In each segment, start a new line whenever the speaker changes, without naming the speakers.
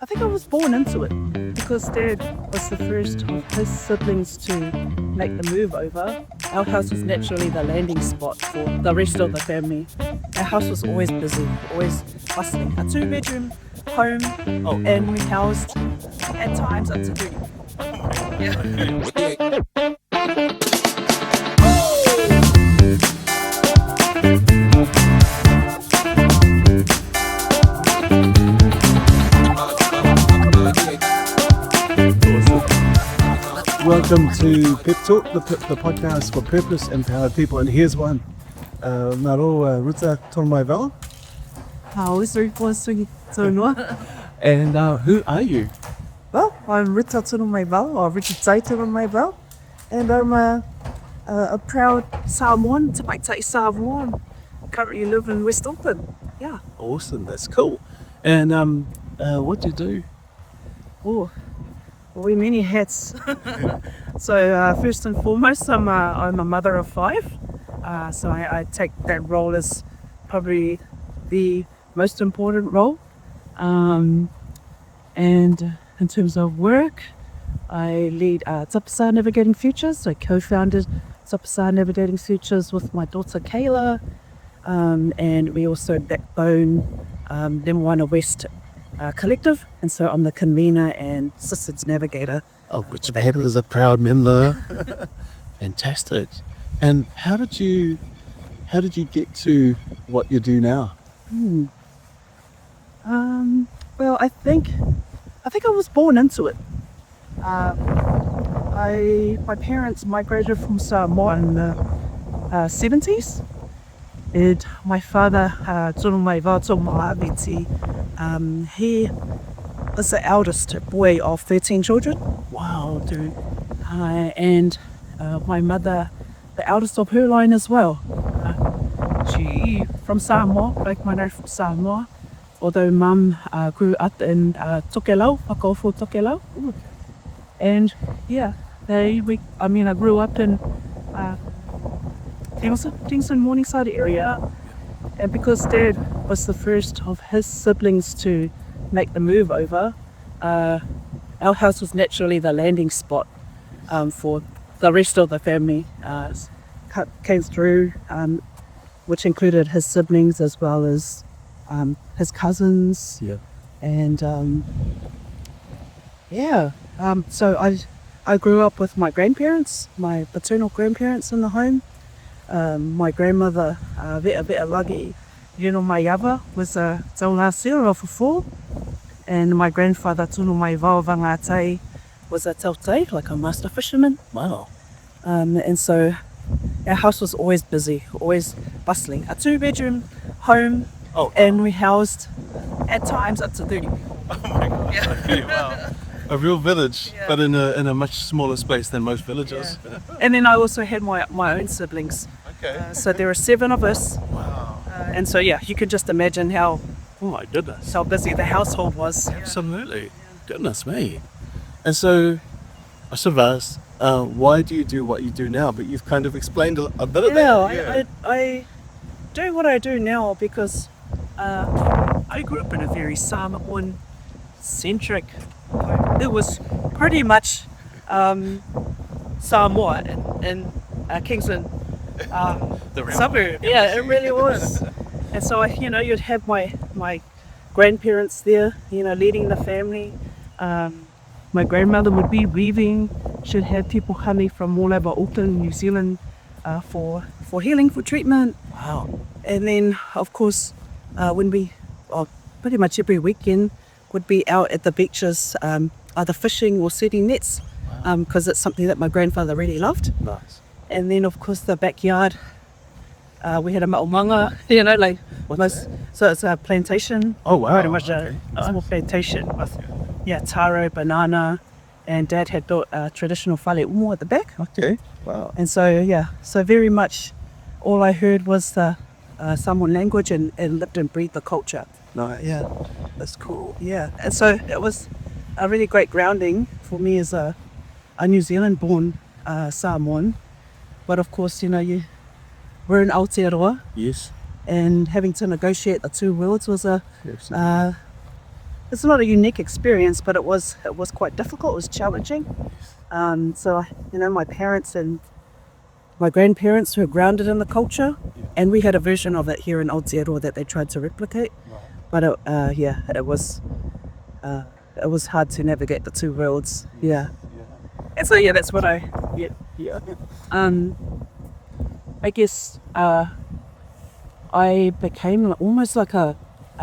I think I was born into it because Dad was the first of his siblings to make the move over. Our house was naturally the landing spot for the rest of the family. Our house was always busy, always bustling. A 2-bedroom home, and we housed at times up to 30.
Welcome to PEP Talk, the podcast for purpose empowered people. And here's one. Naro Ruta Tonumaivao. And who are you?
Well, I'm Ruta Tonumaivao, or Ruta Tai Tonumaivao, and I'm a proud Samoan, Tapasā Samoan. Currently live in West Auckland. Yeah.
Awesome, that's cool. And what do you do?
Oh, we many hats. So first and foremost, I'm a mother of 5. So I take that role as probably the most important role. And in terms of work, I lead Tapasā Navigating Futures. I co-founded Tapasā Navigating Futures with my daughter Kayla, and we also backbone Limwana West collective, and so I'm the convener and systems navigator.
Oh, which that is a proud member. Fantastic. And how did you get to what you do now?
Well, I think I was born into it. My parents migrated from Samoa in the 70s. And my father, Tonumaivao Tonumaivao, he was the eldest boy of 13 children.
Wow, dude.
And my mother, the eldest of her line as well. She from Samoa, like my name from Samoa. Although Mum grew up in Tokelau, Whakaofo Tokelau. And yeah, I grew up in Kingston Morningside area, and because Dad was the first of his siblings to make the move over, our house was naturally the landing spot for the rest of the family. Came through, which included his siblings as well as his cousins.
Yeah.
And so I grew up with my grandparents, my paternal grandparents in the home. My grandmother, Vea Lagi, Maiava, was a taulāsira of 4, and my grandfather, Tonumaivao Vangatai, was a tautai, like a master fisherman.
Wow.
And so our house was always busy, always bustling. A 2-bedroom home, and we housed at times up to 30.
Oh my God. Yeah. Wow. A real village, but in a much smaller space than most villages.
Yeah. And then I also had my own siblings.
Okay.
So there were 7 of us.
Wow.
And so you can just imagine how busy the household was.
Absolutely. Yeah. Goodness me. And so I sort of asked, why do you do what you do now? But you've kind of explained a bit of that.
Yeah, I do what I do now because I grew up in a very Samoan-centric home. It was pretty much Samoa in Kingston suburb. Yeah, it really was. And so you'd have my grandparents there, leading the family. My grandmother would be weaving. She'd have people coming from all over Auckland, New Zealand, for healing, for treatment.
Wow.
And then, of course, pretty much every weekend, would be out at the beaches, either fishing or setting nets, because it's something that my grandfather really loved.
Nice.
And then, of course, the backyard, we had a maumanga, so it's a plantation.
Oh, wow.
Pretty much a small plantation with, taro, banana, and Dad had built a traditional whale umo at the back.
Okay, wow.
And so, so very much all I heard was the Samoan language and lived and breathed the culture.
Nice.
Yeah.
That's cool.
Yeah, and so it was a really great grounding for me as a New Zealand-born Samoan. But of course, we're in Aotearoa.
Yes.
And having to negotiate the two worlds was a it's not a unique experience, but it was quite difficult. It was challenging. So my parents and my grandparents were grounded in the culture, and we had a version of it here in Aotearoa that they tried to replicate. But it was hard to navigate the two worlds. Yeah. And so that's what I I guess I became almost like a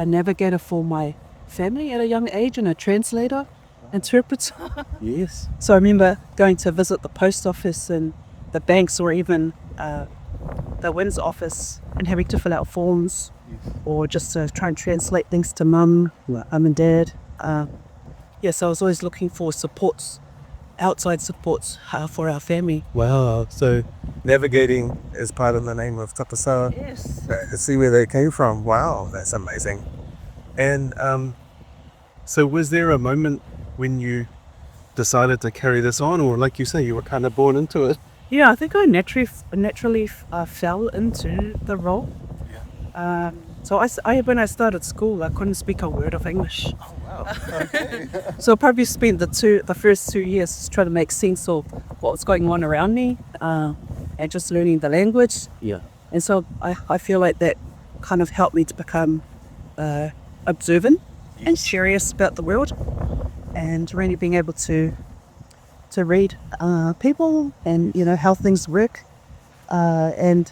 navigator for my family at a young age, and a translator, interpreter.
Yes.
So I remember going to visit the post office and the banks, or even the Winds office, and having to fill out forms, or just to try and translate things to mum and dad. So I was always looking for outside supports for our family.
Wow. So navigating is part of the name of Tapasā.
Yes.
See where they came from. Wow, that's amazing. And
So was there a moment when you decided to carry this on, or like you say, you were kind of born into it?
Yeah, I think I naturally fell into the role. So when I started school, I couldn't speak a word of English.
Oh wow. Okay.
So I probably spent the first 2 years just trying to make sense of what was going on around me, and just learning the language.
Yeah.
And so I feel like that kind of helped me to become observant and curious about the world, and really being able to read people and how things work, and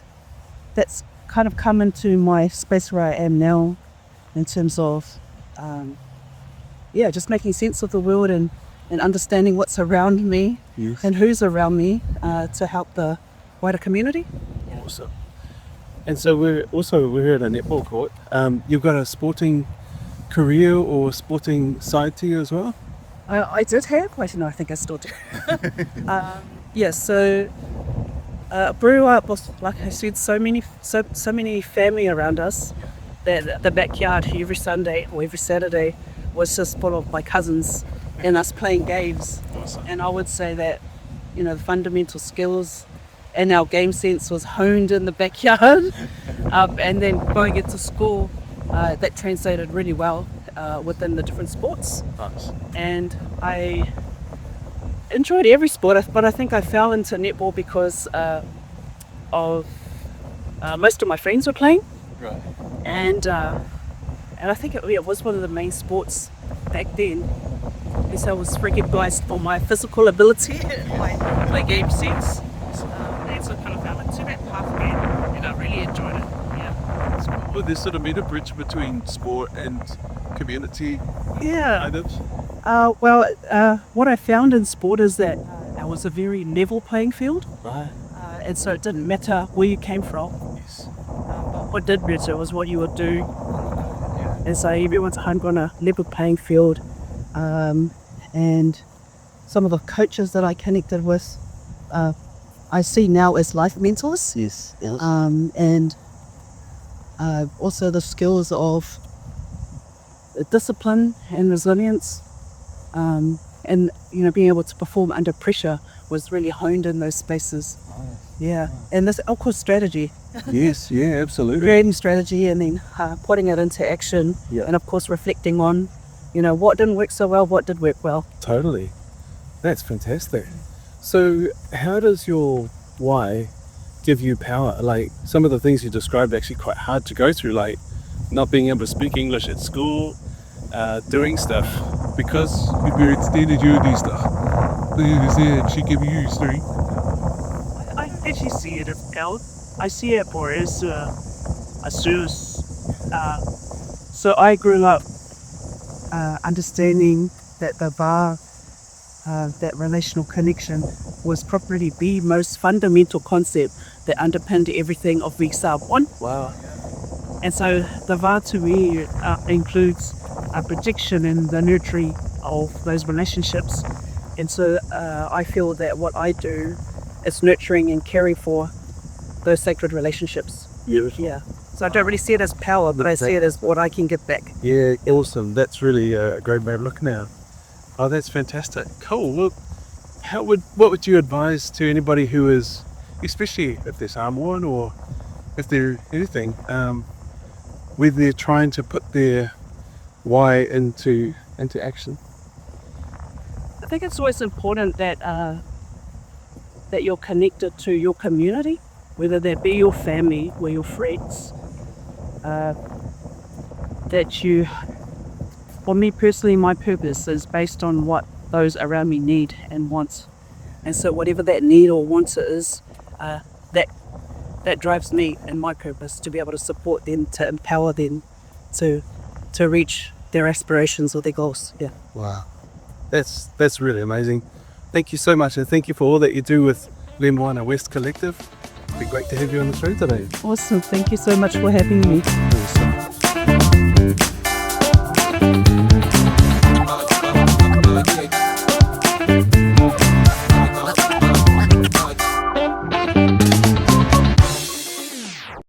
that's kind of come into my space where I am now, in terms of just making sense of the world and understanding what's around me.
Yes.
And who's around me, to help the wider community.
Awesome. And so we're at a netball court. You've got a sporting career or sporting side to you as well?
I did have, I think I still do. So grew up with, like I said, so many family around us, that the backyard every Sunday or every Saturday was just full of my cousins and us playing games.
Awesome.
And I would say that the fundamental skills and our game sense was honed in the backyard. And then going into school, that translated really well within the different sports.
Nice.
And I enjoyed every sport, but I think I fell into netball because of most of my friends were playing.
Right.
And I think it was one of the main sports back then. I guess I was recognised for my physical ability and my game sense. And so I kind of fell into that pathway, and I really enjoyed it. Yeah.
Well, there's sort of been a bridge between sport and community.
Yeah.
Kind of.
What I found in sport is that it was a very level playing field.
Right.
And so it didn't matter where you came from.
Yes.
But what did matter was what you would do. And so everyone's hung on a level playing field. And some of the coaches that I connected with, I see now as life mentors.
Yes.
And also the skills of discipline and resilience, and being able to perform under pressure was really honed in those spaces. And this, of course, strategy.
Yes, yeah, absolutely.
Creating strategy and then putting it into action, and of course reflecting on what didn't work so well, what did work well.
Totally. That's fantastic. So how does your why give you power? Like, some of the things you described are actually quite hard to go through, like not being able to speak English at school, doing stuff because your parents didn't do these stuff. She give you strength.
I actually see it as power. I see it more as a source. So I grew up understanding that the VAR, that relational connection, was probably the most fundamental concept that underpinned everything of Zealand-born.
Wow.
And so the VAR to me includes a projection and the nurturing of those relationships. And so I feel that what I do is nurturing and caring for those sacred relationships.
Beautiful.
Yeah. So I don't really see it as power, but I see it as what I can give back.
Yeah, awesome. That's really a great way of looking at it. Oh, that's fantastic. Cool. Well, what would you advise to anybody who is, especially if they're Samoan or if they're anything, whether they're trying to put their why into into action?
I think it's always important that that you're connected to your community, whether that be your family or your friends. That you, for me personally, my purpose is based on what those around me need and want. And so whatever that need or want is, that drives me and my purpose to be able to support them, to empower them to reach their aspirations or their goals. Yeah.
Wow, that's really amazing. Thank you so much, and thank you for all that you do with Lemoana West Collective. It'd be great to have you on the show today.
Awesome. Thank you so much for having me.